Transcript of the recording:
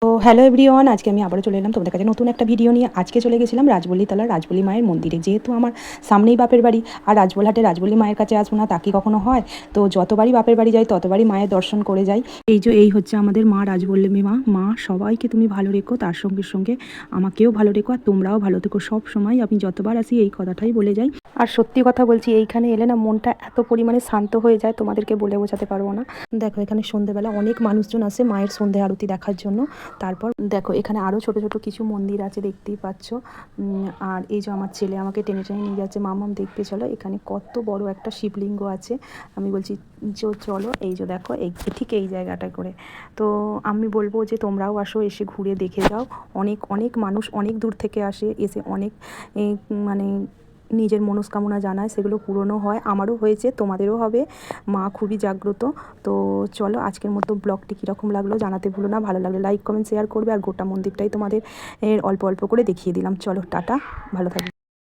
তো hello everyone, আজকে আমি আবারও চলে এলাম তোমাদের কাছে নতুন একটা ভিডিও নিয়ে। আজকে চলে গেছিলাম রাজবল্লীতলার রাজবল্লী মায়ের মন্দিরে। যেহেতু আমার সামনেই বাপের বাড়ি, আর রাজবলহাটে রাজবল্লী মায়ের কাছে আসবো না তা কি কখনো হয়? তো যতবারই বাপের বাড়ি যাই ততবারই মায়ের দর্শন করে যাই। এই হচ্ছে আমাদের মা রাজবল্লী মা সবাইকে তুমি ভালো রেখো, তার সঙ্গে সঙ্গে আমাকেও ভালো রেখো, আর তোমরাও ভালো থেকো। সব সময় আমি যতবার আসি এই কথাটাই বলে যাই। আর সত্যি কথা বলছি, এইখানে এলে না মনটা এত পরিমাণে শান্ত হয়ে যায়, তোমাদেরকে বলে বোঝাতে পারবো না। দেখো এখানে সন্ধ্যেবেলা অনেক মানুষজন আসে মায়ের সন্ধ্যে আরতি দেখার জন্য। তারপর দেখো এখানে আরও ছোট ছোট কিছু মন্দির আছে, দেখতেই পাচ্ছ। আর এই যে আমার ছেলে আমাকে টেনে টেনে নিয়ে যাচ্ছে, মামাম দেখতে চলো, এখানে কত বড় একটা শিবলিঙ্গ আছে। আমি বলছি চলো, এই যে দেখো ঠিক এই জায়গাটা করে। তো আমি বলবো যে তোমরাও আসো, এসে ঘুরে দেখে যাও। অনেক অনেক মানুষ অনেক দূর থেকে আসে, এসে অনেক মানে নিজের মনস্কামনা জানায়, সেগুলো পূরণও হয়। আমারও হয়েছে, তোমাদেরও হবে। মা খুবই জাগ্রত। তো চলো, আজকের মতো ব্লগটি কীরকম লাগলো জানাতে ভুলো না। ভালো লাগলে লাইক কমেন্ট শেয়ার করবে। আর গোটা মন্দিরটাই তোমাদের অল্প অল্প করে দেখিয়ে দিলাম। চলো টাটা, ভালো থাকবে।